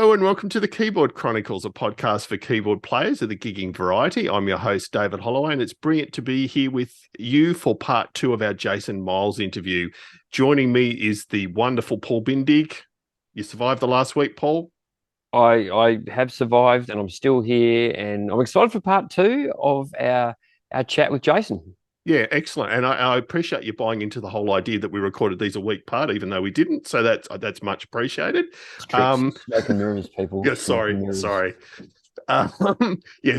Hello and welcome to the Keyboard Chronicles, a podcast for keyboard players of the gigging variety. I'm your host, David Holloway, and it's brilliant to be here with you for part two of our Jason Miles interview. Joining me is the wonderful Paul Bindig. You survived the last week, Paul? I have survived and I'm still here, and I'm excited for part two of our chat with Jason. Yeah, excellent. And I appreciate you buying into the whole idea that we recorded these a week apart, even though we didn't. So that's much appreciated. It's tricks, smoke and mirrors, people. Yeah, Smoke and mirrors. sorry.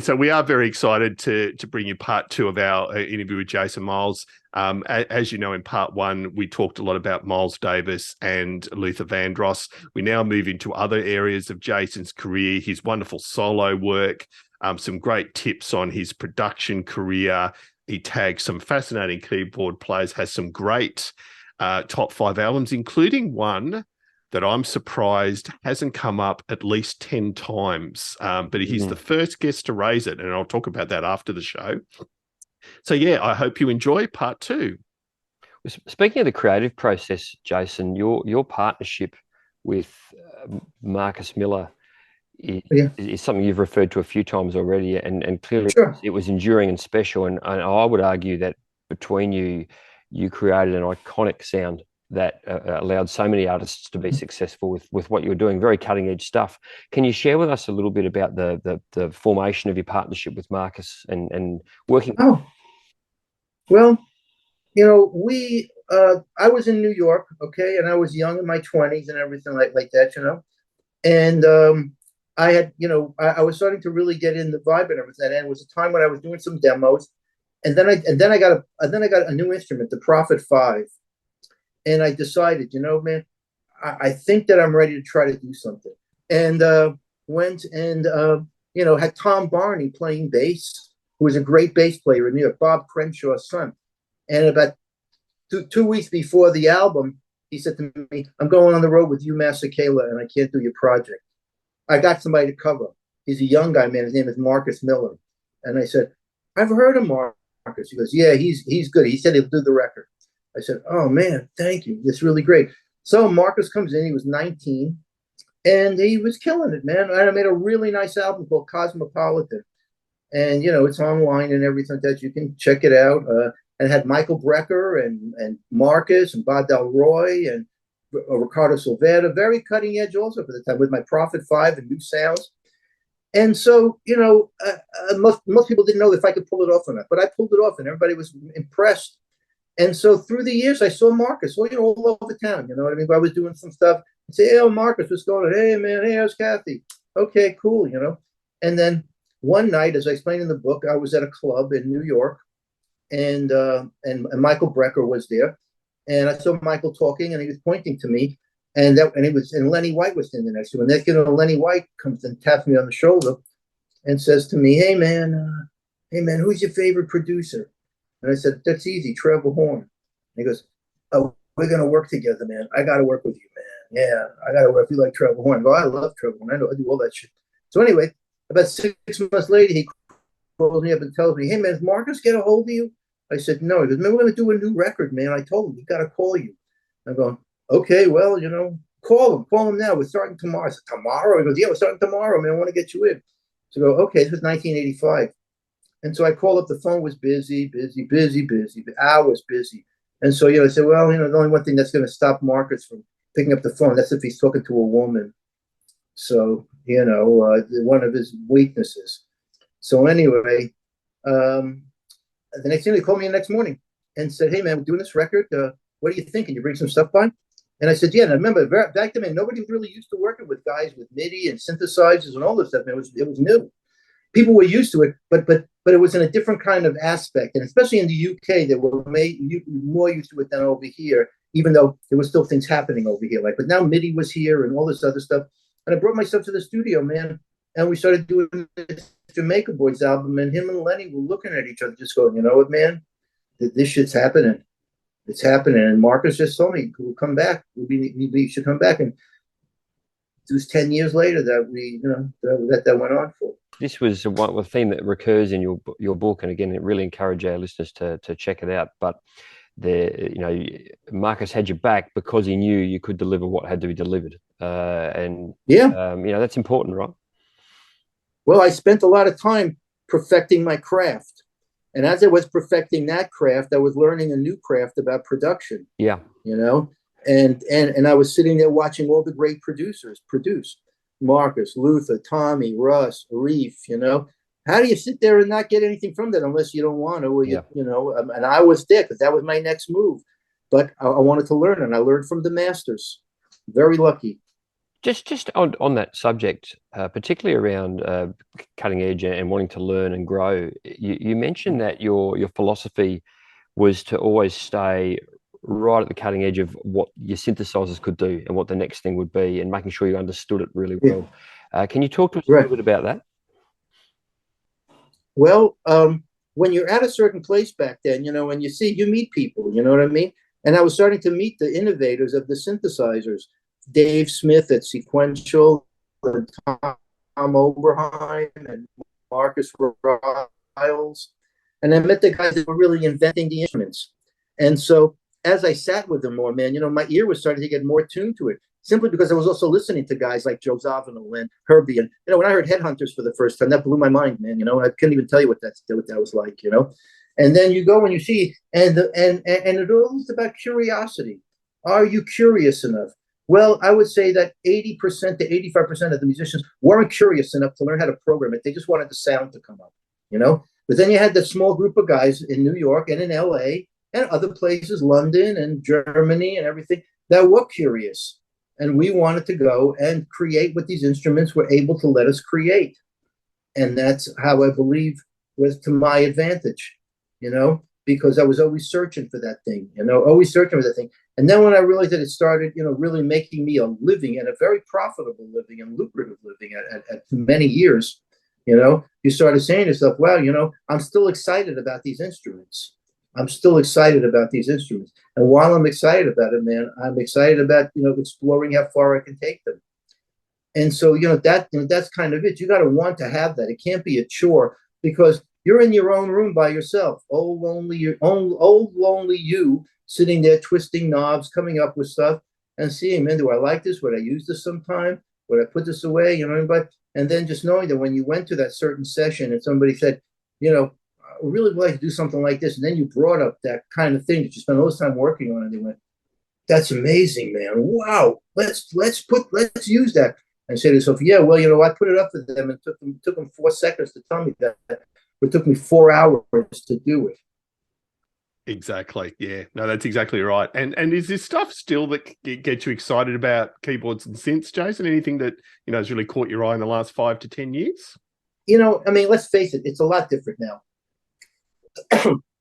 So we are very excited to bring you part two of our interview with Jason Miles. As you know, in part one, we talked a lot about Miles Davis and Luther Vandross. We now move into other areas of Jason's career, his wonderful solo work, some great tips on his production career. He tags some fascinating keyboard players, has some great top five albums, including one that I'm surprised hasn't come up at least 10 times. But he's the first guest to raise it, and I'll talk about that after the show. So, yeah, I hope you enjoy part two. Speaking of the creative process, Jason, your partnership with Marcus Miller is something you've referred to a few times already, and clearly it was enduring and special. And I would argue that between you created an iconic sound that allowed so many artists to be successful with what you were doing, very cutting edge stuff. Can you share with us a little bit about the formation of your partnership with Marcus and working? Oh, well, you know, I was in New York, okay, and I was young in my 20s and everything like that, you know, and I had, you know, I was starting to really get in the vibe and everything, and it was a time when I was doing some demos, and then I got a new instrument, the Prophet 5. And I decided, you know, man, I think that I'm ready to try to do something. And went and, you know, had Tom Barney playing bass, who was a great bass player in New York, Bob Crenshaw's son. And about two weeks before the album, he said to me, I'm going on the road with UMass Akela, and I can't do your project. I got somebody to cover. He's a young guy, man. His name is Marcus Miller. And I said, I've heard of Marcus. He goes, yeah, he's good. He said he'll do the record. I said, oh, man, thank you. That's really great. So Marcus comes in. He was 19, and he was killing it, man. And I made a really nice album called Cosmopolitan. And, you know, it's online and everything that you can check it out. And it had Michael Brecker and Marcus and Bob Del Roy and Ricardo Silvera, very cutting edge also for the time, with my Prophet 5 and new sounds. And so, you know, most people didn't know if I could pull it off or not, but I pulled it off, and everybody was impressed. And so through the years, I saw Marcus, well, you know, all over town. You know what I mean? I was doing some stuff. I'd say, hey, oh, Marcus, what's going on? Hey, man, hey, how's Kathy? Okay, cool, you know. And then one night, as I explained in the book, I was at a club in New York, and Michael Brecker was there. And I saw Michael talking, and he was pointing to me. And Lenny White was standing next to him. And then, you know, Lenny White comes and taps me on the shoulder and says to me, hey, man, who's your favorite producer? And I said, that's easy, Trevor Horn. And he goes, oh, we're going to work together, man. I got to work with you, man. Yeah, I got to work. If you like Trevor Horn. I go, I love Trevor Horn. I know, I do all that shit. So anyway, about 6 months later, he calls me up and tells me, hey, man, does Marcus get a hold of you? I said, no. He goes, man, we're going to do a new record, man. I told him, we got to call you. I'm going, okay, well, you know, call him now. We're starting tomorrow. I said, tomorrow? He goes, yeah, we're starting tomorrow, man. I want to get you in. So I go, okay, this was 1985. And so I called up, the phone was busy, the hour was busy. And so, you know, I said, well, you know, the only one thing that's going to stop Marcus from picking up the phone, that's if he's talking to a woman. So, you know, one of his weaknesses. So anyway, the next thing, they called me the next morning and said, hey, man, we're doing this record. What do you think? Can you bring some stuff by? And I said, yeah. And I remember back then, man, nobody was really used to working with guys with MIDI and synthesizers and all this stuff. Man, it was new. People were used to it, but it was in a different kind of aspect. And especially in the UK, they were more used to it than over here, even though there were still things happening over here. But now MIDI was here and all this other stuff. And I brought myself to the studio, man, and we started doing this Jamaica Boys album, and him and Lenny were looking at each other just going, you know what, man, this shit's happening. It's happening. And Marcus just told me, we'll come back. We should come back. And it was 10 years later that we, you know, that went on for. This was a theme that recurs in your book, and again, it really encouraged our listeners to check it out. But Marcus had your back because he knew you could deliver what had to be delivered. and yeah. you know, that's important, right? Well, I spent a lot of time perfecting my craft. And as I was perfecting that craft, I was learning a new craft about production. Yeah. You know, and I was sitting there watching all the great producers produce. Marcus, Luther, Tommy, Russ, Reef, you know. How do you sit there and not get anything from that unless you don't want to? Or Yeah. you know, and I was there because that was my next move. But I wanted to learn, and I learned from the masters. Very lucky. Just on that subject, particularly around cutting edge and wanting to learn and grow, you mentioned that your philosophy was to always stay right at the cutting edge of what your synthesizers could do and what the next thing would be, and making sure you understood it really well. Can you talk to us a little bit about that? Well, when you're at a certain place back then, you know, and you meet people, you know what I mean? And I was starting to meet the innovators of the synthesizers, Dave Smith at Sequential, and Tom Oberheim, and Marcus Riles. And I met the guys that were really inventing the instruments. And so as I sat with them more, man, you know, my ear was starting to get more tuned to it, simply because I was also listening to guys like Joe Zawinul and Herbie. And, you know, when I heard Headhunters for the first time, that blew my mind, man. You know, I couldn't even tell you what that was like, you know. And then you go and you see, and it all is about curiosity. Are you curious enough? Well, I would say that 80% to 85% of the musicians weren't curious enough to learn how to program it. They just wanted the sound to come up, you know. But then you had that small group of guys in New York and in LA and other places, London and Germany and everything, that were curious. And we wanted to go and create what these instruments were able to let us create. And that's how I believe was to my advantage, you know, because I was always searching for that thing, you know, always searching for that thing. And then when I realized that it started, you know, really making me a living, and a very profitable living and lucrative living at many years, you know, you started saying to yourself, wow, you know, I'm still excited about these instruments. I'm still excited about these instruments. And while I'm excited about it, man, I'm excited about, you know, exploring how far I can take them. And so, you know, that's kind of it. You got to want to have that. It can't be a chore, because you're in your own room by yourself. Old lonely you, sitting there twisting knobs, coming up with stuff, and seeing, man, do I like this? Would I use this sometime? Would I put this away? You know, but and then just knowing that when you went to that certain session and somebody said, you know, I really would like to do something like this, and then you brought up that kind of thing that you spent all this time working on, and they went, that's amazing, man. Wow, let's use that. And say to yourself, yeah, well, you know, I put it up for them, and it took them 4 seconds to tell me that. It took me 4 hours to do it. Exactly. Yeah. No, that's exactly right. And is this stuff still that gets you excited about keyboards and synths, Jason? Anything that, you know, has really caught your eye in the last 5 to 10 years? You know, I mean, let's face it, it's a lot different now.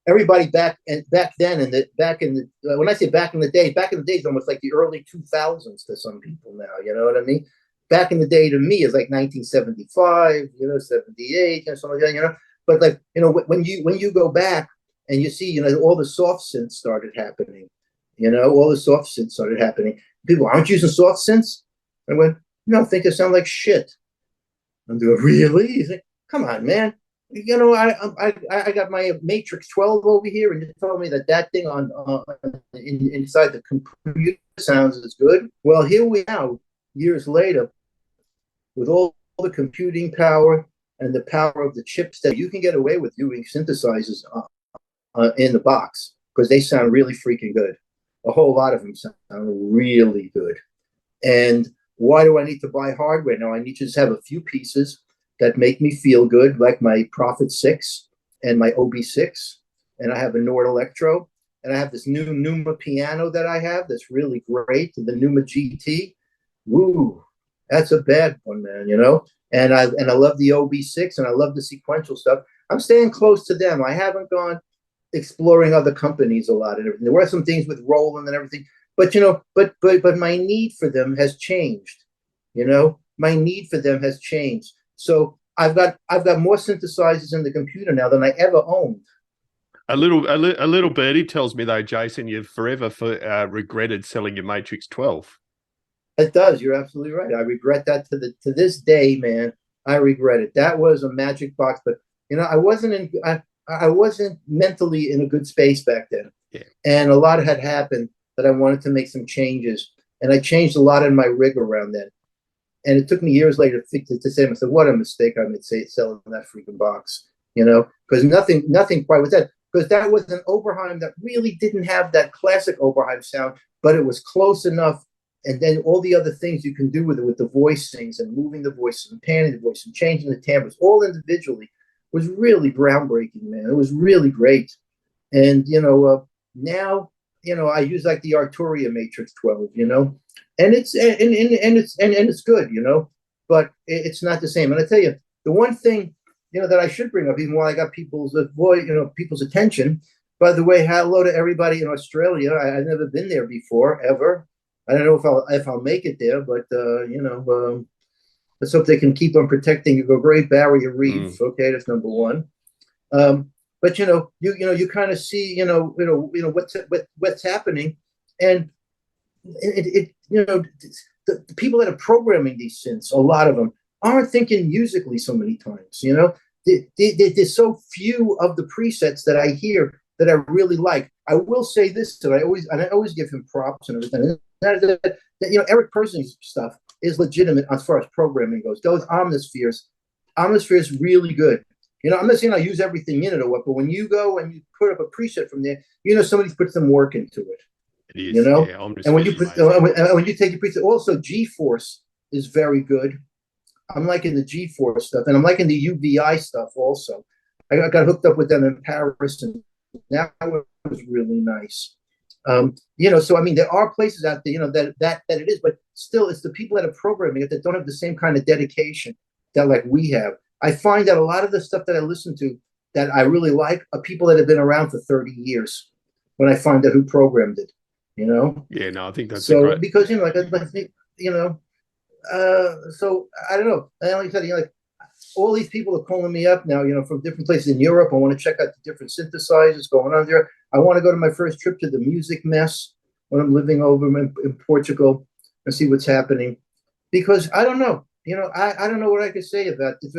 Everybody back then, when I say back in the day, is almost like the early 2000s to some people now. You know what I mean? Back in the day to me is like 1975, you know, 78, and something like that, you know. But like, you know, when you go back and you see, you know, all the soft synths started happening, you know, all the soft synths started happening. People aren't using soft synths. I went, no, I think they sound like shit. I'm doing, really? He's like, come on, man. You know, I got my Matrix 12 over here, and you told me that thing on inside the computer sounds as good. Well, here we are, years later, with all the computing power and the power of the chips, that you can get away with doing synthesizers in the box, because they sound really freaking good. A whole lot of them sound really good. And why do I need to buy hardware? Now I need to just have a few pieces that make me feel good, like my Prophet 6 and my OB6. And I have a Nord Electro. And I have this new Numa piano that I have that's really great, the Numa GT. Woo, that's a bad one, man, you know? And I love the OB6, and I love the sequential stuff. I'm staying close to them. I haven't gone exploring other companies a lot and everything. There were some things with Roland and everything, but you know, but my need for them has changed. You know, my need for them has changed. So I've got more synthesizers in the computer now than I ever owned. A little birdie tells me though, Jason, you've forever regretted selling your Matrix 12. It does. You're absolutely right. I regret that to this day, man. I regret it. That was a magic box, but you know, I wasn't mentally in a good space back then. Yeah. And a lot had happened that I wanted to make some changes. and I changed a lot in my rig around then. And it took me years later to say to myself, what a mistake I made selling that freaking box, because nothing quite was that. Because that was an Oberheim that really didn't have that classic Oberheim sound, but it was close enough. And then all the other things you can do with it, with the voicings and moving the voices and panning the voice and changing the timbres, all individually, was really groundbreaking, man. It was really great. And, now, I use like the Arturia Matrix 12, and it's good, but it's not the same. And I tell you, the one thing, that I should bring up, even while I got people's attention. By the way, hello to everybody in Australia. I've never been there before, ever. I don't know if I'll make it there, but let's hope they can keep on protecting the Great Barrier Reef. Okay, that's number one. But you kind of see what's happening, and the people that are programming these synths, a lot of them aren't thinking musically so many times. There's so few of the presets that I hear that I really like. I will say this, that I always give him props and everything. That Eric Persing's stuff is legitimate as far as programming goes. Those Omnispheres really good. I'm not saying I use everything in it or what, but when you go and you put up a preset from there, somebody puts some work into it. It is, yeah, and when you take your preset, also G-Force is very good. I'm liking the G-Force stuff, and I'm liking the UVI stuff also. I got hooked up with them in Paris, and that was really nice. So I mean, there are places out there, that it is, but still, it's the people that are programming it that don't have the same kind of dedication that like we have. I find that a lot of the stuff that I listen to that I really like are people that have been around for 30 years. When I find out who programmed it, Yeah, no, I think that's so great. because I think so I don't know. I only said all these people are calling me up now, from different places in Europe. I want to check out the different synthesizers going on there. I want to go to my first trip to the Music Mess when I'm living over in Portugal and see what's happening, because I don't know. I don't know what I could say about this.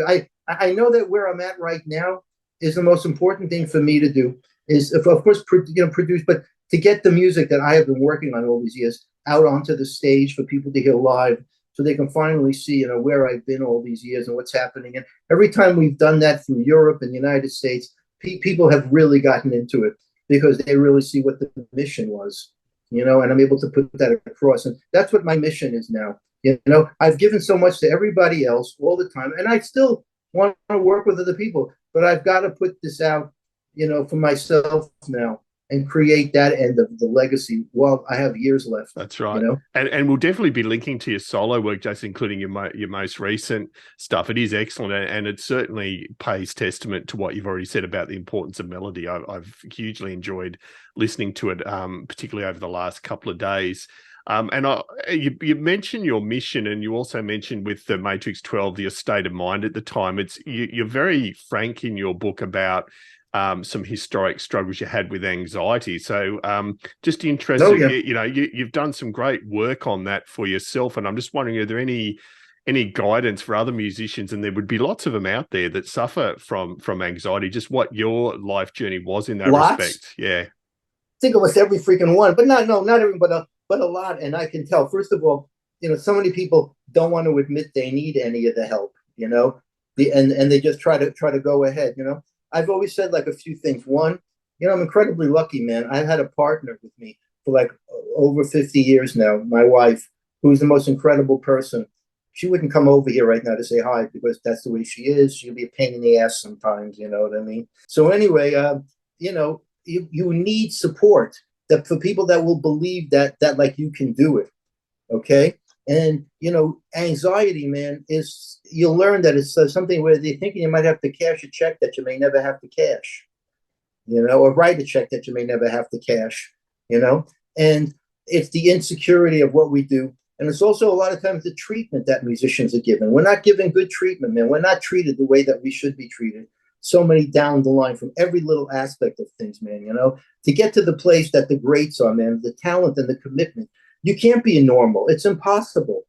I know that where I'm at right now is the most important thing for me to do is, of course, produce, but to get the music that I have been working on all these years out onto the stage for people to hear live, so they can finally see, where I've been all these years and what's happening. And every time we've done that through Europe and the United States, people have really gotten into it because they really see what the mission was, and I'm able to put that across. And that's what my mission is now. I've given so much to everybody else all the time, and I still want to work with other people, but I've got to put this out, for myself now and create that end of the legacy while I have years left. That's right. And we'll definitely be linking to your solo work, Jason, including your most recent stuff. It is excellent, and it certainly pays testament to what you've already said about the importance of melody. I've hugely enjoyed listening to it, particularly over the last couple of days. And you mentioned your mission, and you also mentioned with the Matrix 12, your state of mind at the time. You're very frank in your book about some historic struggles you had with anxiety. So just interested, you've done some great work on that for yourself. And I'm just wondering, are there any guidance for other musicians? And there would be lots of them out there that suffer from anxiety, just what your life journey was in that respect. Yeah. I think almost every freaking one, but not every, but a lot. And I can tell, first of all, so many people don't want to admit they need any of the help, and they just try to go ahead, I've always said like a few things. One, I'm incredibly lucky, man. I've had a partner with me for like over 50 years now, my wife, who's the most incredible person. She wouldn't come over here right now to say hi because that's the way she is. She'll be a pain in the ass sometimes, you know what I mean? So anyway, you need support that for people that will believe that like you can do it. Okay. And, anxiety, man, you'll learn that it's something where they're thinking you might have to cash a check that you may never have to cash, or write a check that you may never have to cash, and it's the insecurity of what we do. And it's also a lot of times the treatment that musicians are given. We're not given good treatment, man. We're not treated the way that we should be treated. So many down the line from every little aspect of things, man, to get to the place that the greats are, man, the talent and the commitment. You can't be normal. It's impossible.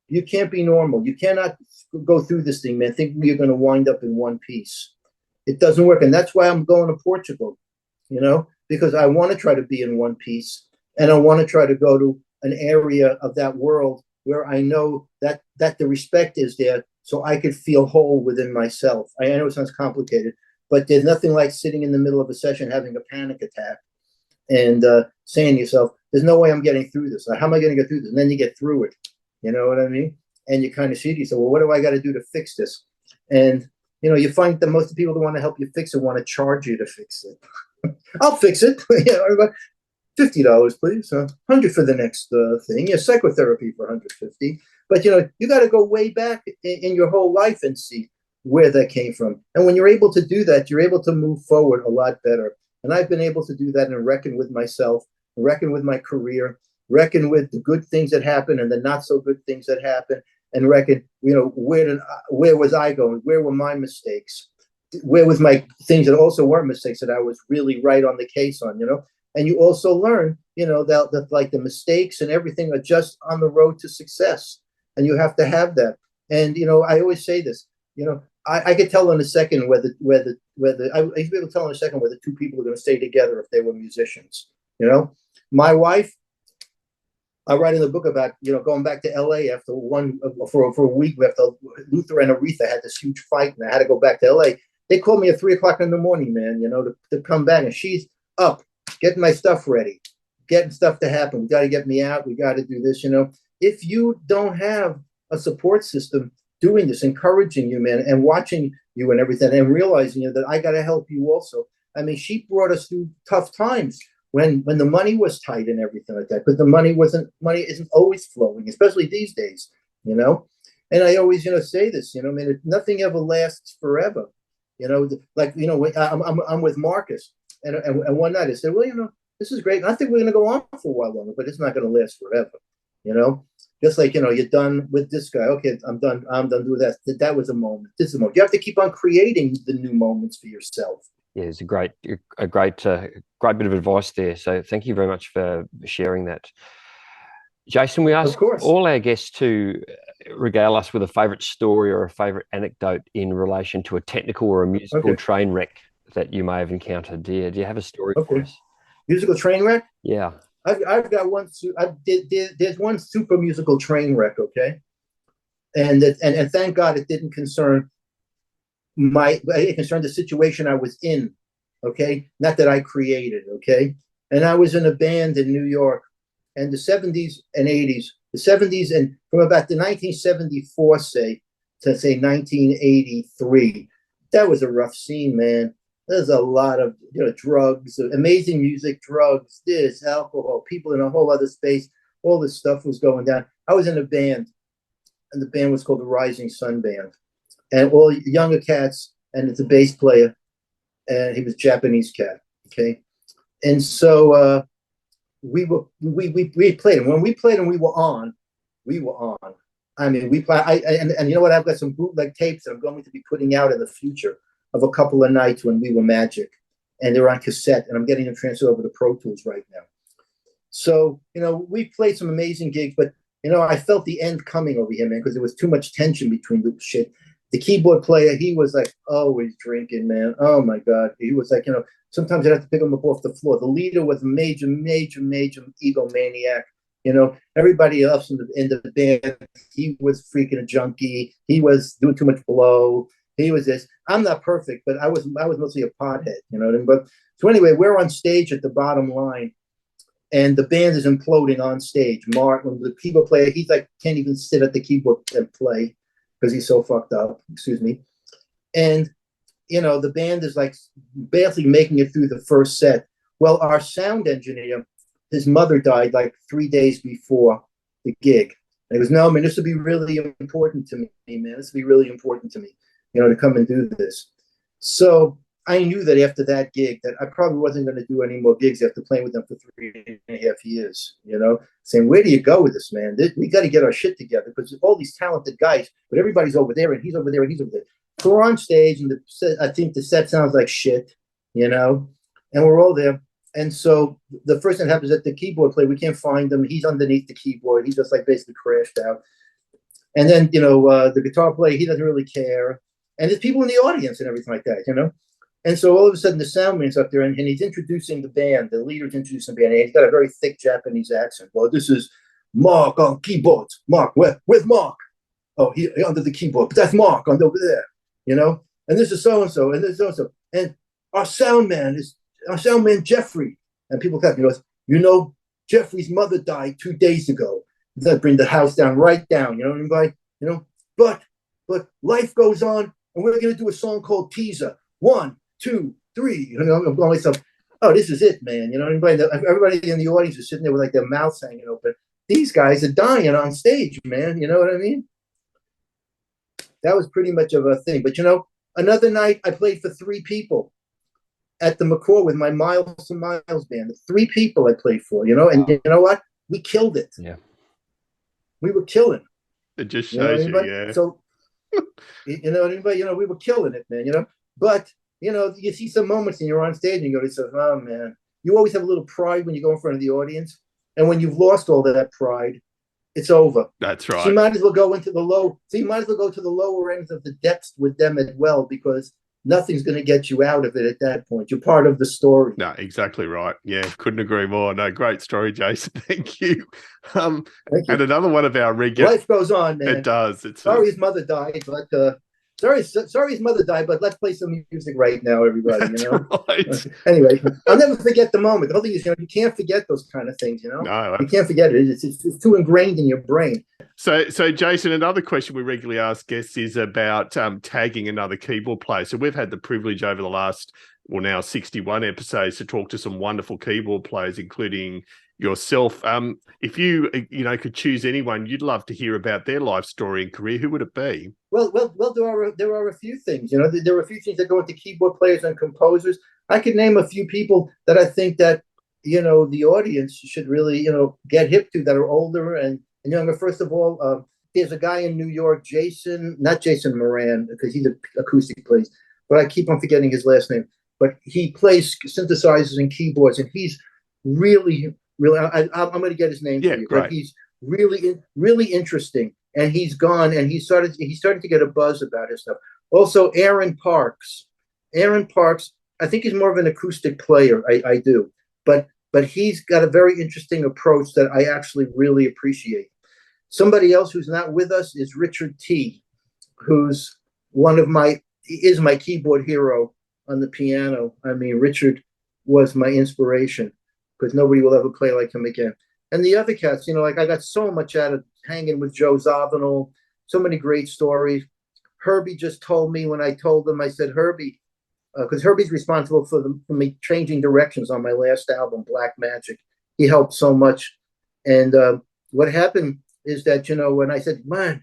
You can't be normal. You cannot go through this thing, man, thinking you're going to wind up in one piece. It doesn't work. And that's why I'm going to Portugal, because I want to try to be in one piece. And I want to try to go to, an area of that world where I know that the respect is there, so I could feel whole within myself. I know it sounds complicated, but there's nothing like sitting in the middle of a session having a panic attack and saying to yourself, there's no way I'm getting through this. How am I going to get through this? And then you get through it. You know what I mean? And you kind of see to yourself, well, what do I got to do to fix this? And, you find that most of the people that want to help you fix it want to charge you to fix it. I'll fix it. $50, please. $100 for the next thing. Yeah, psychotherapy for $150. But, you got to go way back in your whole life and see where that came from. And when you're able to do that, you're able to move forward a lot better. And I've been able to do that and reckon with myself, reckon with my career, reckon with the good things that happen and the not so good things that happen, and reckon, where was I going? Where were my mistakes? Where was my things that also were mistakes that I was really right on the case on, And you also learn, that like the mistakes and everything are just on the road to success. And you have to have that. And, I always say this, I could tell in a second whether I used to be able to tell in a second whether two people are going to stay together if they were musicians. My wife, I write in the book about going back to LA after for a week after Luther and Aretha had this huge fight and I had to go back to LA. They called me at 3:00 in the morning, man, to come back, and she's up getting my stuff ready, getting stuff to happen. We got to get me out. We got to do this. If you don't have a support system doing this, encouraging you, man, and watching you and everything, and realizing that I got to help you also. I mean, she brought us through tough times when the money was tight and everything like that, but the money isn't always flowing, especially these days, And I always, say this, nothing ever lasts forever, I'm with Marcus, and one night I said, well, this is great, and I think we're going to go on for a while longer, but it's not going to last forever, Just like, you're done with this guy. Okay, I'm done doing that. That was a moment. This is a moment. You have to keep on creating the new moments for yourself. Yeah, it's a great bit of advice there. So thank you very much for sharing that. Jason, we ask all our guests to regale us with a favorite story or a favorite anecdote in relation to a technical or a musical train wreck that you may have encountered. Do you have a story for us? Musical train wreck? Yeah. I've got one. There's one super musical train wreck, okay, and thank God it didn't concern it concerned the situation I was in, okay, not that I created, okay. And I was in a band in New York, and the 70s and 80s, the 70s and from about the 1974 to 1983, that was a rough scene, man. There's a lot of drugs, amazing music, drugs, this, alcohol, people in a whole other space. All this stuff was going down. I was in a band, and the band was called the Rising Sun Band, and all younger cats, and it's a bass player, and he was a Japanese cat. Okay, and so we played, and when we played and we were on. I mean, we play. And you know what? I've got some bootleg tapes that I'm going to be putting out in the future of a couple of nights when we were magic, and they're on cassette, and I'm getting them transferred over to Pro Tools right now. So, we played some amazing gigs, but, I felt the end coming over here, man, because there was too much tension between the shit. The keyboard player, he was like always drinking, man. Oh my God. He was like, sometimes I'd have to pick him up off the floor. The leader was major egomaniac. Everybody else in the band, he was freaking a junkie. He was doing too much blow. He was this. I'm not perfect, but I was mostly a pothead, what I mean? But so anyway, we're on stage at the bottom line, and the band is imploding on stage. Martin, the keyboard player, he's like can't even sit at the keyboard and play because he's so fucked up. Excuse me. And the band is like barely making it through the first set. Well, our sound engineer, his mother died like 3 days before the gig. And he goes, no, man, this would be really important to me, man. This would be really important to me. To come and do this. So I knew that after that gig that I probably wasn't going to do any more gigs after playing with them for 3.5 years, saying, where do you go with this, man? We got to get our shit together because all these talented guys, but everybody's over there and he's over there and he's over there. So we're on stage and I think the set sounds like shit, and we're all there. And so the first thing that happens at the keyboard player, we can't find him. He's underneath the keyboard. He's just like basically crashed out. And then, the guitar player, he doesn't really care. And there's people in the audience and everything like that, And so all of a sudden the sound man's up there and he's introducing the band. The leader's introducing the band. And he's got a very thick Japanese accent. Well, this is Mark on keyboards. Mark, where's Mark? Oh, he under the keyboard, but that's Mark on over there, you know. And this is so and so, and this is so and so, and our sound man Geoffrey. And people come, you know, Geoffrey's mother died 2 days ago. That bring the house down, right down, you know what I mean? You know, but life goes on, and we're gonna do a song called Keezer. 1, 2, 3. You know, I'm going myself. Oh, this is it, man. You know, everybody in the audience is sitting there with like their mouths hanging open. These guys are dying on stage, man. You know what I mean? That was pretty much of a thing. But you know, another night I played for 3 people at the McCaw with my Miles and Miles band. 3 people I played for, you know, and you know what? We killed it. Yeah. We were killing. It just shows you, yeah. So, you know, anybody, you know, we were killing it, man, you know. But, you know, you see some moments and you're on stage and you go to yourself, oh, man. You always have a little pride when you go in front of the audience. And when you've lost all that pride, it's over. That's right. So you might as well go into the low. So you might as well go to the lower ends of the depths with them as well, because nothing's going to get you out of it at that point. You're part of the story. No, exactly right. Yeah, couldn't agree more. No, great story, Jason. Thank you. Thank you. And another one of our regular. Life goes on, man. It does. It's sorry his mother died, but sorry his mother died. But let's play some music right now, everybody. That's you know. Right. Anyway, I'll never forget the moment. The whole thing is, you know, you can't forget those kind of things. You know, No, you can't forget it. It's too ingrained in your brain. So Jason, another question we regularly ask guests is about tagging another keyboard player. So we've had the privilege over the last, well, now 61 episodes to talk to some wonderful keyboard players, including yourself. If you could choose anyone you'd love to hear about their life story and career, who would it be? Well, there are a few things. You know, there are a few things that go into keyboard players and composers. I could name a few people that I think that, you know, the audience should really, you know, get hip to, that are older and younger. First of all, there's a guy in New York, not Jason Moran, because he's an acoustic plays, but I keep on forgetting his last name. But he plays synthesizers and keyboards, and he's really, I'm going to get his name for you. Great. But he's really interesting, and he's gone, and he's starting to get a buzz about his stuff. Also, Aaron Parks, I think he's more of an acoustic player. I do, but he's got a very interesting approach that I actually really appreciate. Somebody else who's not with us is Richard T., who's is my keyboard hero on the piano. I mean, Richard was my inspiration, because nobody will ever play like him again. And the other cats, you know, like I got so much out of hanging with Joe Zawinul, so many great stories. Herbie just told me, when I told him, I said, Herbie, because Herbie's responsible for me changing directions on my last album, Black Magic. He helped so much. And what happened is that, you know, when I said, man,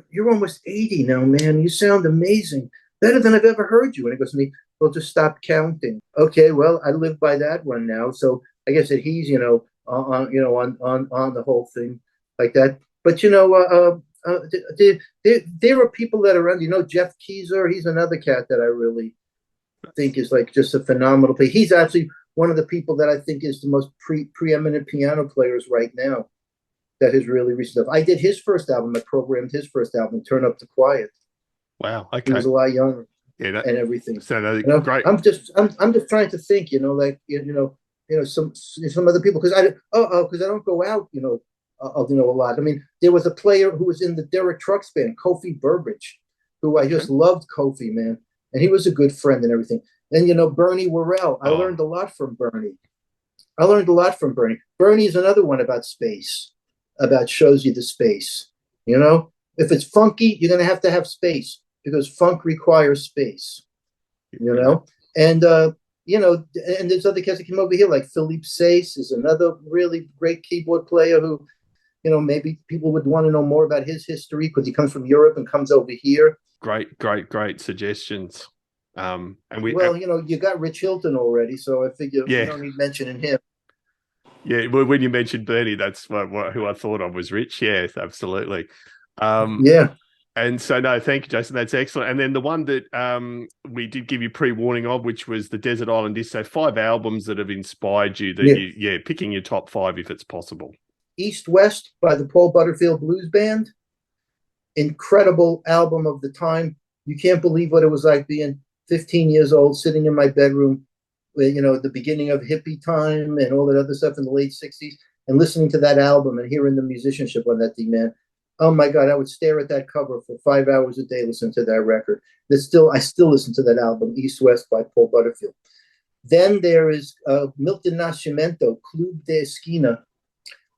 you're almost 80 now, man. You sound amazing. Better than I've ever heard you. And he goes to me, well, just stop counting. Okay, well, I live by that one now. So I guess that he's, you know, on the whole thing like that. But, you know, there are people that are around, you know, Jeff Keezer, he's another cat that I really think is like just a phenomenal player. He's actually one of the people that I think is the most preeminent piano players right now that has really reached stuff. I did his first album. I programmed his first album, Turn Up the Quiet. Wow. Okay. He was a lot younger, and everything. So you know, great. I'm just trying to think, you know, like, you know, some other people, because I don't go out, you know, a lot. I mean, there was a player who was in the Derek Trucks band, Kofi Burbridge, who I just loved. Kofi, man, and he was a good friend and everything. And you know, Bernie Worrell, I learned a lot from Bernie. Bernie is another one about space, shows you the space. You know, if it's funky, you're gonna have to have space, because funk requires space. You know, and you know, and there's other cats that came over here, like Philippe Saisse is another really great keyboard player who, you know, maybe people would want to know more about his history, because he comes from Europe and comes over here. Great suggestions. And you know, you got Rich Hilton already, so I figure you don't need mentioning him. Yeah, well, when you mentioned Bernie, that's who I thought of was Rich. Yes, absolutely. Yeah. And so, no, thank you, Jason. That's excellent. And then the one that we did give you pre-warning of, which was the Desert Island Disc. So 5 albums that have inspired you. That picking your top 5 if it's possible. East West by the Paul Butterfield Blues Band. Incredible album of the time. You can't believe what it was like being 15 years old, sitting in my bedroom, you know, at the beginning of hippie time and all that other stuff in the late 60s, and listening to that album and hearing the musicianship on that thing, man. Oh my God, I would stare at that cover for 5 hours a day listening to that record. I still listen to that album, East West by Paul Butterfield. Then there is Milton Nascimento, Clube de Esquina,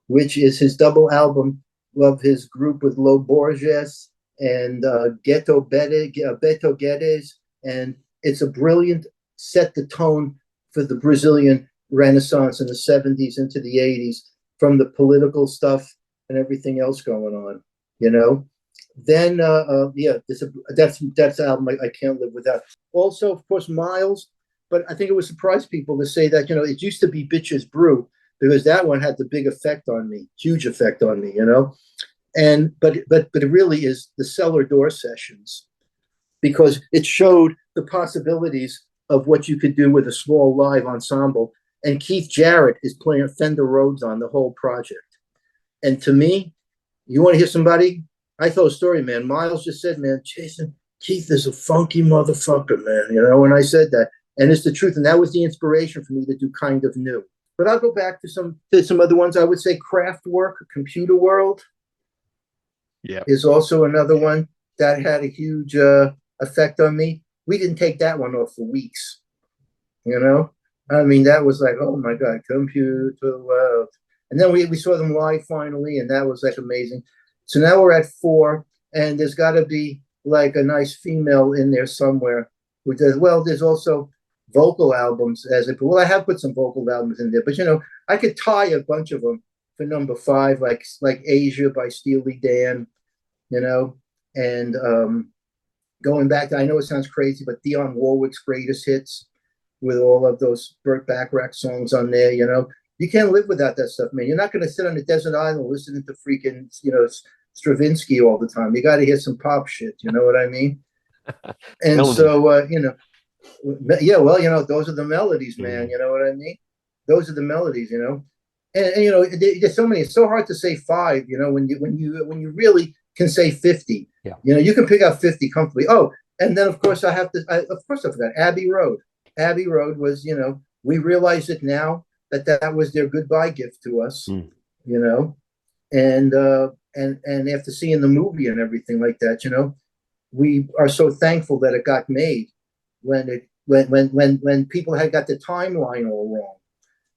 which is his double album of his group with Lo Borges and Beto Guedes. And it's a brilliant set the tone for the Brazilian Renaissance in the 70s into the 80s, from the political stuff and everything else going on, you know. Then that's an album I can't live without. Also, of course, Miles, but I think it would surprise people to say that, you know, it used to be Bitches Brew, because that one had the big effect on me, huge effect on me, you know. And but it really is the Cellar Door sessions, because it showed the possibilities of what you could do with a small live ensemble. And Keith Jarrett is playing Fender Rhodes on the whole project. And to me, you want to hear somebody? I told a story, man. Miles just said, man, Jason, Keith is a funky motherfucker, man. You know, when I said that, and it's the truth. And that was the inspiration for me to do Kind of New. But I'll go back to some other ones. I would say Kraftwerk, Computer World, is also another one that had a huge effect on me. We didn't take that one off for weeks, you know. I mean, that was like, oh my God, Computer World. And then we saw them live finally, and that was like amazing. So now we're at 4, and there's got to be like a nice female in there somewhere who does well. There's also vocal albums, well, I have put some vocal albums in there, but you know, I could tie a bunch of them for number 5, like Asia by Steely Dan, you know, and going back, I know it sounds crazy, but Dionne Warwick's greatest hits with all of those Burt Bacharach songs on there, you know. You can't live without that stuff, man. You're not going to sit on a desert island listening to freaking, you know, Stravinsky all the time. You got to hear some pop shit, you know what I mean? And so, you know, yeah, well, you know, those are the melodies, man. You know what I mean? Those are the melodies, you know. And you know, there's so many. It's so hard to say 5, you know, when you really can say 50. Yeah. You know, you can pick out 50 comfortably. Oh, and then of course I forgot Abbey Road. Abbey Road was, you know, we realize it now that was their goodbye gift to us, you know, and after seeing the movie and everything like that, you know, we are so thankful that it got made when people had got the timeline all wrong,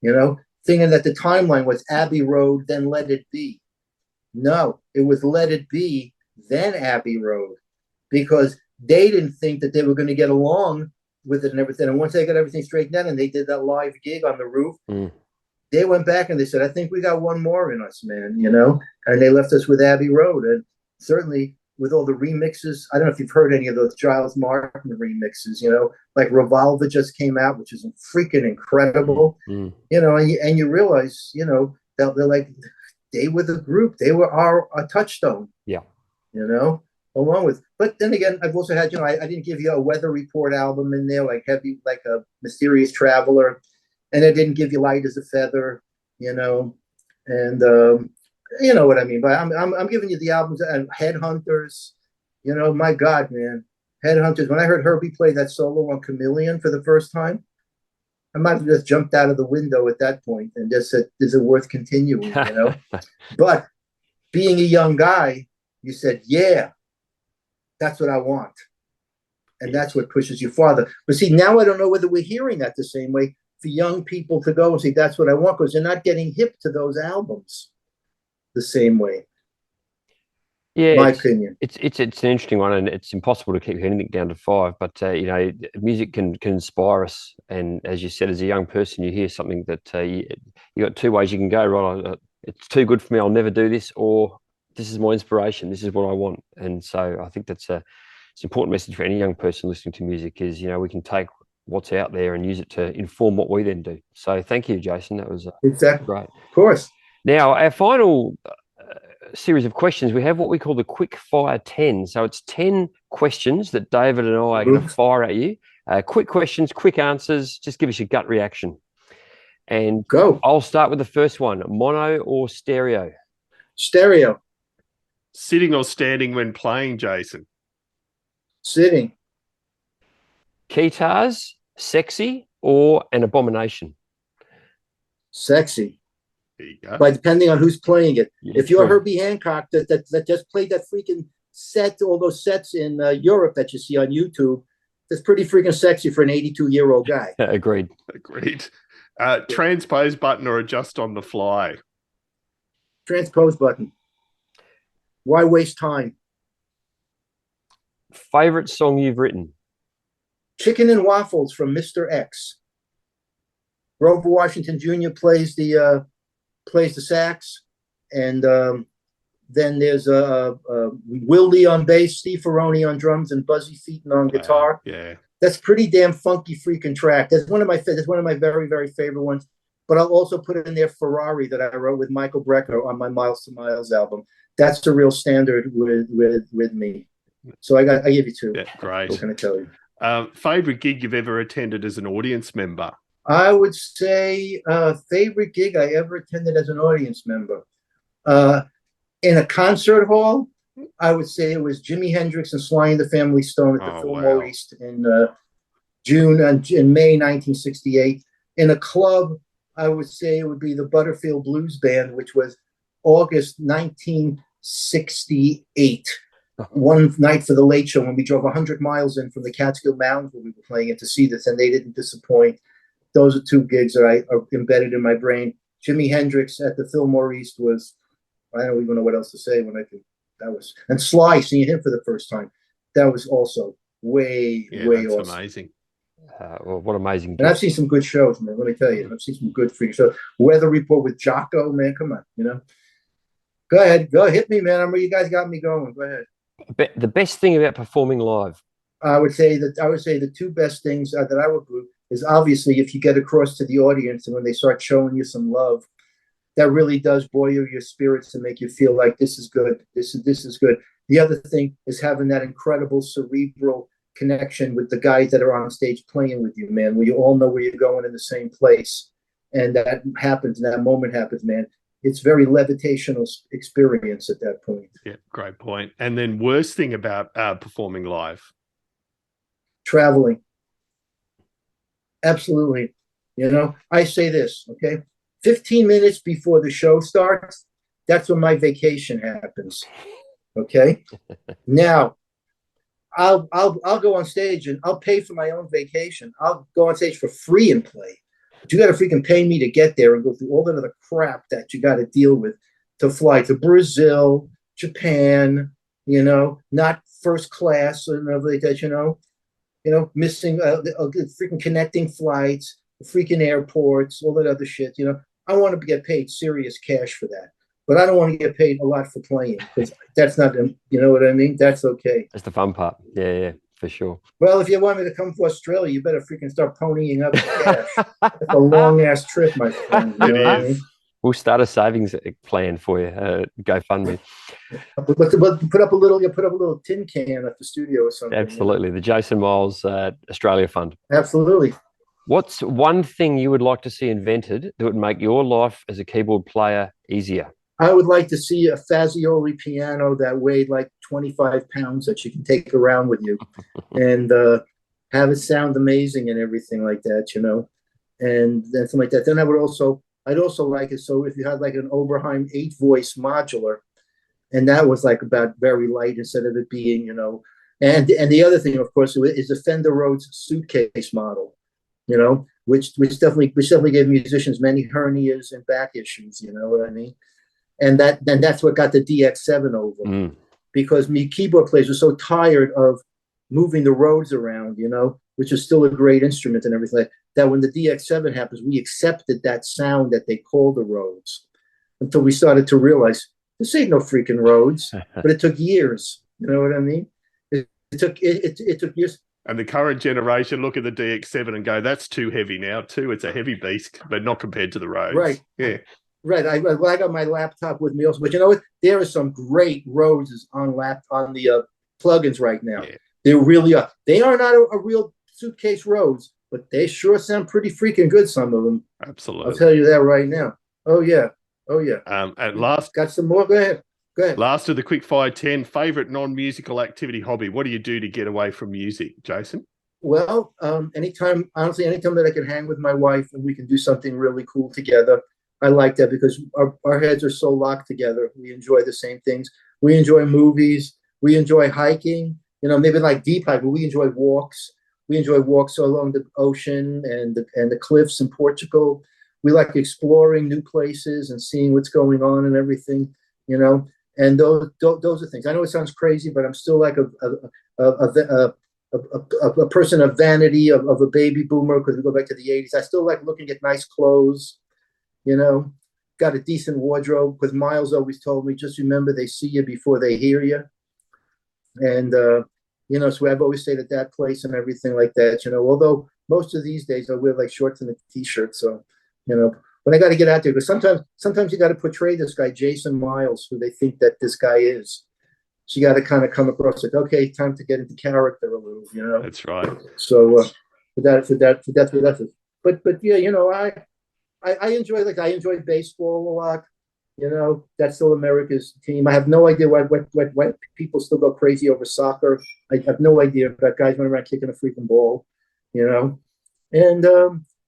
you know, thinking that the timeline was Abbey Road, then Let It Be. No, it was Let It Be, then Abbey Road, because they didn't think that they were going to get along with it and everything. And once they got everything straightened out and they did that live gig on the roof, they went back and they said, I think we got one more in us, man, you know, and they left us with Abbey Road. And certainly with all the remixes, I don't know if you've heard any of those Giles Martin remixes, you know, like Revolver just came out, which is freaking incredible, you know, and you realize, you know, they're like, they were the group, they were our touchstone, you know, along with, but then again, I've also had, you know, I didn't give you a Weather Report album in there, like heavy, like a Mysterious Traveler, and I didn't give you Light as a Feather, you know, and you know what I mean. But I'm giving you the albums and Headhunters, you know, my God, man, Headhunters. When I heard Herbie play that solo on Chameleon for the first time, I might have just jumped out of the window at that point and just said, "Is it worth continuing?" You know. But being a young guy, you said, "Yeah, that's what I want," and that's what pushes you farther. But see, now I don't know whether we're hearing that the same way for young people to go and say, "That's what I want," because they're not getting hip to those albums the same way. Yeah, my opinion. It's an interesting one, and it's impossible to keep anything down to 5. But you know, music can inspire us, and as you said, as a young person, you hear something that you got 2 ways you can go. Right, it's too good for me. I'll never do this, or this is my inspiration. This is what I want. And so I think it's an important message for any young person listening to music. Is, you know, we can take what's out there and use it to inform what we then do. So thank you, Jason. That was exactly great. Of course. Now our final series of questions, we have what we call the quick fire 10. So it's 10 questions that David and I are going to fire at you. Quick questions, quick answers. Just give us your gut reaction. And go. I'll start with the first one. Mono or stereo? Stereo. Sitting or standing when playing, Jason? Sitting. Keytars, sexy or an abomination? Sexy. There you go. By depending on who's playing it. Yeah, if you're true. Herbie Hancock that just played that freaking set, all those sets in Europe that you see on YouTube, that's pretty freaking sexy for an 82-year-old guy. Agreed. Transpose button or adjust on the fly? Transpose button. Why waste time? Favorite song you've written? Chicken and Waffles from Mr. X. Grover Washington Jr. plays the sax, and then there's Will Lee on bass, Steve Ferroni on drums, and Buzzy Featon on guitar. Yeah, that's pretty damn funky freaking track. That's one of my very, very favorite ones. But I'll also put in there Ferrari that I wrote with Michael Brecker on my Miles to Miles album. That's the real standard with me. So I give you two. Yeah, great. What can I tell you? Favorite gig you've ever attended as an audience member? I would say favorite gig I ever attended as an audience member. In a concert hall, I would say it was Jimi Hendrix and Sly and the Family Stone at the Fillmore East in May 1968. In a club, I would say it would be the Butterfield Blues Band, which was August 1968. One night for the Late Show when we drove 100 miles in from the Catskill Mountains when we were playing it to see this, and they didn't disappoint. Those are two gigs that are embedded in my brain. Jimi Hendrix at the Fillmore East was, I don't even know what else to say when I could. That was, and Sly, seeing him for the first time, that was also way awesome. Amazing. Well, what amazing! And I've seen some good shows, man. Let me tell you, I've seen some good freak shows. Weather Report with Jocko, man. Come on, Go ahead, hit me, man. You guys got me going. Go ahead. The best thing about performing live? I would say the two best things that I would group is obviously if you get across to the audience and when they start showing you some love, that really does buoy your spirits and make you feel like this is good. This is good. The other thing is having that incredible cerebral connection with the guys that are on stage playing with you, man, where you all know where you're going in the same place. And that happens, and that moment happens, man. It's very levitational experience at that point. Yeah, great point. And then worst thing about performing live? Traveling. Absolutely. I say this, okay? 15 minutes before the show starts, that's when my vacation happens. Okay? Now, I'll go on stage and I'll pay for my own vacation. I'll go on stage for free and play. But you got to freaking pay me to get there and go through all that other crap that you got to deal with to fly to Brazil, Japan, not first class and everything like that, missing freaking connecting flights, freaking airports, all that other shit. I want to get paid serious cash for that, but I don't want to get paid a lot for playing because that's not, you know what I mean? That's okay. That's the fun part. Yeah, for sure. Well, if you want me to come to Australia, you better freaking start ponying up the cash. That's a long ass trip, my friend. You know what I mean? We'll start a savings plan for you. GoFundMe. Put up a little tin can at the studio or something. Absolutely, the Jason Miles Australia Fund. Absolutely. What's one thing you would like to see invented that would make your life as a keyboard player easier? I would like to see a Fazioli piano that weighed like 25 pounds that you can take around with you and have it sound amazing and everything like that, and then something like that. Then I'd also like it so if you had like an Oberheim 8-voice modular, and that was like about very light instead of it being, and the other thing, of course, is the Fender Rhodes suitcase model. Which definitely gave musicians many hernias and back issues. You know what I mean? And that's what got the DX7 over, because keyboard players were so tired of moving the Rhodes around, which is still a great instrument and everything like that. When the DX7 happens, we accepted that sound that they call the Rhodes until we started to realize this ain't no freaking Rhodes. But it took years. You know what I mean? It took years. And the current generation look at the DX7 and go, that's too heavy now, too. It's a heavy beast, but not compared to the Rhodes. Right. Yeah. Right. I got my laptop with me also. But you know what? There are some great Rhodes on the plugins right now. Yeah. They really are. They are not a real suitcase Rhodes, but they sure sound pretty freaking good, some of them. Absolutely. I'll tell you that right now. Oh, yeah. And last... Got some more? Go ahead. Last of the quick fire 10, favorite non-musical activity hobby. What do you do to get away from music, Jason? Well, anytime that I can hang with my wife and we can do something really cool together. I like that because our heads are so locked together. We enjoy the same things. We enjoy movies. We enjoy hiking. You know, maybe like deep hiking, but we enjoy walks. We enjoy walks along the ocean and the cliffs in Portugal. We like exploring new places and seeing what's going on and everything, you know. And those are things. I know it sounds crazy, but I'm still like a person of vanity, of a baby boomer, because we go back to the 80s. I still like looking at nice clothes, you know, got a decent wardrobe, because Miles always told me, just remember they see you before they hear you. And, you know, so I've always stayed at that place and everything like that, you know, although most of these days I wear like shorts and a t-shirt. So, you know, but I got to get out there, because sometimes you got to portray this guy, Jason Miles, who they think that this guy is. So you got to kind of come across like, okay, time to get into character a little, you know. That's right. So for that. But yeah, you know, I enjoy baseball a lot. You know, that's still America's team. I have no idea why people still go crazy over soccer. I have no idea that guys run around kicking a freaking ball, you know. And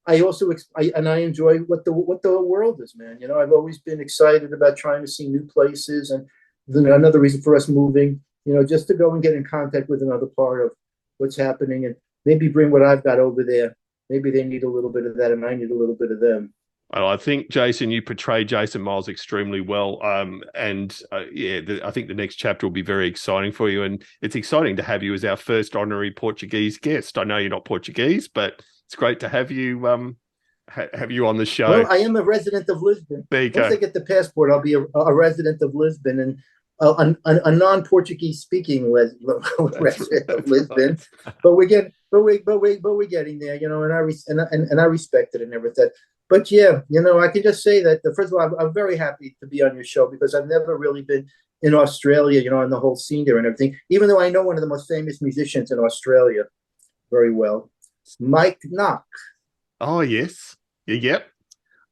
I also I enjoy what the world is, man. You know, I've always been excited about trying to see new places, and another reason for us moving, you know, just to go and get in contact with another part of what's happening, and maybe bring what I've got over there. Maybe they need a little bit of that, and I need a little bit of them. Oh, I think, Jason, you portray Jason Miles extremely well. I think the next chapter will be very exciting for you. And it's exciting to have you as our first honorary Portuguese guest. I know you're not Portuguese, but it's great to have you on the show. Well, I am a resident of Lisbon. There you go. Once I get the passport, I'll be a resident of Lisbon, and a non-Portuguese speaking resident of Lisbon. Right. But we're getting there, you know, and I respect it and everything. But yeah, you know, I can just say that, first of all, I'm very happy to be on your show, because I've never really been in Australia, you know, and the whole scene there and everything, even though I know one of the most famous musicians in Australia very well, Mike Nock. Oh, yes. Yep.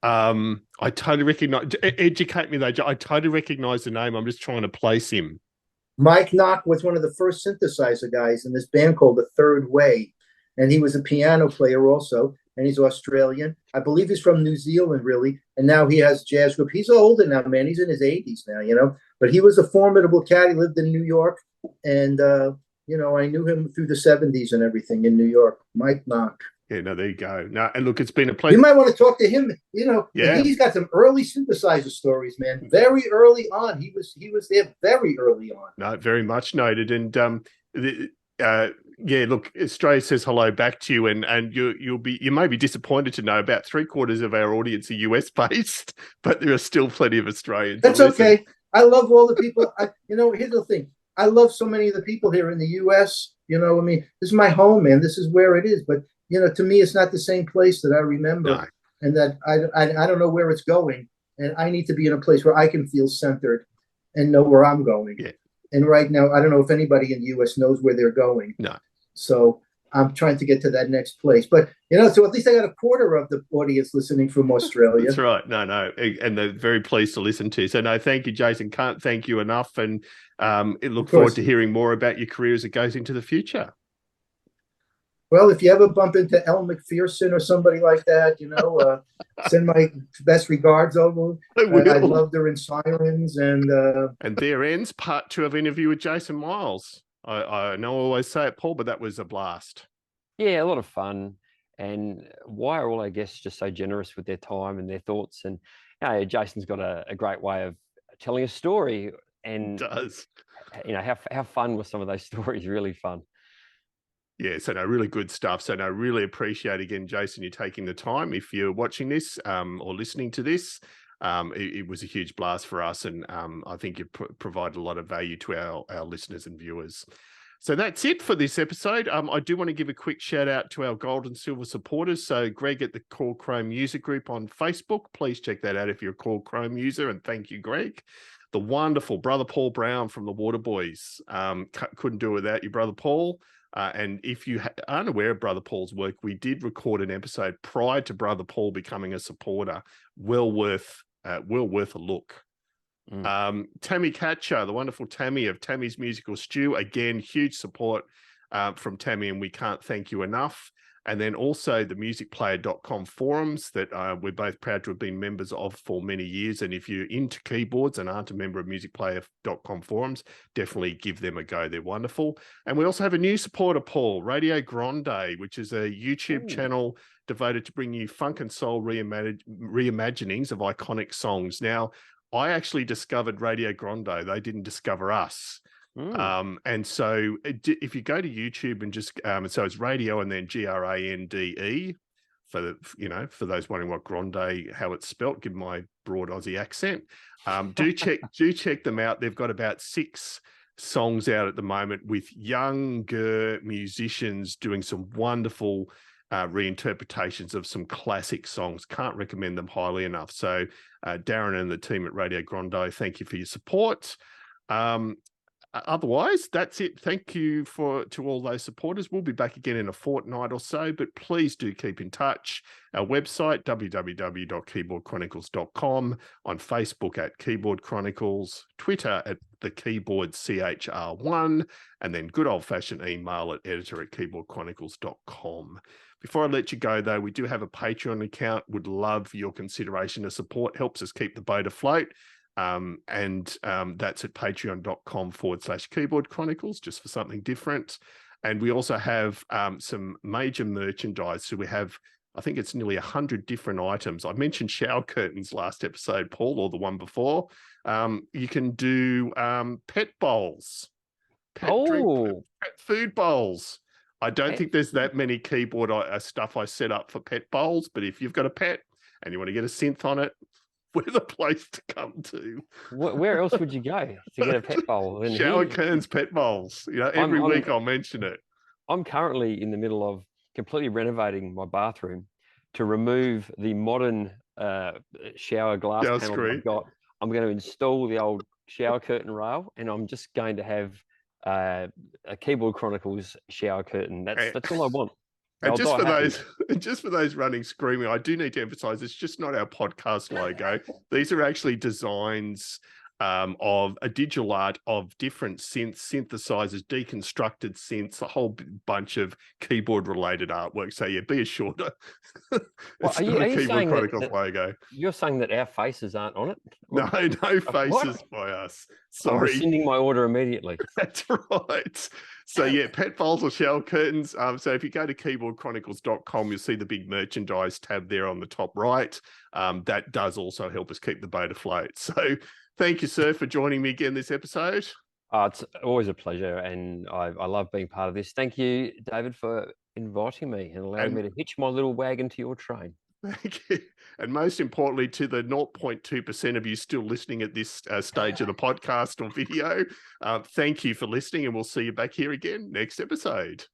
I totally recognize, educate me though, I totally recognize the name. I'm just trying to place him. Mike Nock was one of the first synthesizer guys in this band called The Third Way. And he was a piano player also, and he's Australian. I believe he's from New Zealand, really. And now he has jazz group. He's older now, man. He's in his 80s now, you know. But he was a formidable cat. He lived in New York. And, you know, I knew him through the 70s and everything in New York. Mike Nock. Yeah, no, there you go. No, and look, it's been a pleasure. You might want to talk to him. You know, yeah. He's got some early synthesizer stories, man. Very early on. He was there very early on. No, very much noted. And yeah, look, Australia says hello back to you, and you may be disappointed to know about 3/4 of our audience are US based, but there are still plenty of Australians. That's okay. I love all the people. You know, here's the thing. I love so many of the people here in the US. You know, I mean, this is my home, man. This is where it is. But you know, to me, it's not the same place that I remember, no. And that I don't know where it's going, and I need to be in a place where I can feel centered and know where I'm going. Yeah. And right now, I don't know if anybody in the U.S. knows where they're going. No. So I'm trying to get to that next place. But, you know, so at least I got 1/4 of the audience listening from Australia. That's right. No. And they're very pleased to listen to. So, no, thank you, Jason. Can't thank you enough. And look forward to hearing more about your career as it goes into the future. Well, if you ever bump into Elle Macpherson or somebody like that, you know, send my best regards over. I loved her in Sirens. And there ends part 2 of interview with Jason Miles. I know I always say it, Paul, but that was a blast. Yeah, a lot of fun. And why are all our guests just so generous with their time and their thoughts? And you know, Jason's got a great way of telling a story. And it does. You know, how fun were some of those stories? Really fun. Yeah, so no, really good stuff. So no, really appreciate again, Jason, you taking the time. If you're watching this or listening to this, it was a huge blast for us, and I think you provided a lot of value to our listeners and viewers. So that's it for this episode. I do want to give a quick shout out to our gold and silver supporters. So Greg at the Call Chrome user group on Facebook. Please check that out if you're a Call Chrome user, and thank you, Greg. The wonderful brother Paul Brown from the Waterboys. Couldn't do it without you, brother Paul. And if you aren't aware of Brother Paul's work, we did record an episode prior to Brother Paul becoming a supporter. Well worth a look. Tammy Catcher, the wonderful Tammy of Tammy's Musical Stew. Again, huge support from Tammy, and we can't thank you enough. and then also the musicplayer.com forums that we're both proud to have been members of for many years. And if you're into keyboards and aren't a member of musicplayer.com forums, definitely give them a go. They're wonderful. And we also have a new supporter, Paul, Radio Grande, which is a YouTube channel devoted to bring you funk and soul reimaginings of iconic songs. Now, I actually discovered Radio Grande. They didn't discover us. And so if you go to YouTube and just so it's radio and then GRANDE for those wondering what Grande, how it's spelt, given my broad Aussie accent, do check them out. They've got about 6 songs out at the moment with younger musicians doing some wonderful reinterpretations of some classic songs. Can't recommend them highly enough. So Darren and the team at Radio Grande, thank you for your support. Otherwise, that's it. Thank you to all those supporters. We'll be back again in a fortnight or so, but please do keep in touch. Our website, www.keyboardchronicles.com, on Facebook at Keyboard Chronicles, Twitter at the Keyboard CHR1, and then good old-fashioned email at editor@keyboardchronicles.com. Before I let you go, though, we do have a Patreon account. Would love your consideration of support. Helps us keep the boat afloat. And that's at patreon.com/Keyboard Chronicles, just for something different. And we also have some major merchandise. So we have, I think it's nearly 100 different items. I mentioned shower curtains last episode, Paul, or the one before. You can do pet bowls, pet food bowls. I don't think there's that many keyboard stuff I set up for pet bowls, but if you've got a pet and you want to get a synth on it, we're the place to come to. Where else would you go to get a pet bowl? Shower curtains, pet bowls. Every week I'll mention it. I'm currently in the middle of completely renovating my bathroom to remove the modern shower glass panel I've got. I'm going to install the old shower curtain rail, and I'm just going to have a Keyboard Chronicles shower curtain. That's all I want. And just for those running screaming, I do need to emphasize it's just not our podcast logo. These are actually designs of a digital art of different synths, synthesizers, deconstructed synths, a whole bunch of keyboard related artwork. So yeah, be assured it's not a Keyboard Chronicles logo. You're saying that our faces aren't on it? No faces by us. Sorry. I'm rescinding my order immediately. That's right. So yeah, pet bowls or shower curtains. So if you go to keyboardchronicles.com, you'll see the big merchandise tab there on the top right. That does also help us keep the boat afloat. So thank you, sir, for joining me again this episode. It's always a pleasure, and I love being part of this. Thank you, David, for inviting me and allowing me to hitch my little wagon to your train. Thank you. And most importantly, to the 0.2% of you still listening at this stage of the podcast or video, thank you for listening, and we'll see you back here again next episode.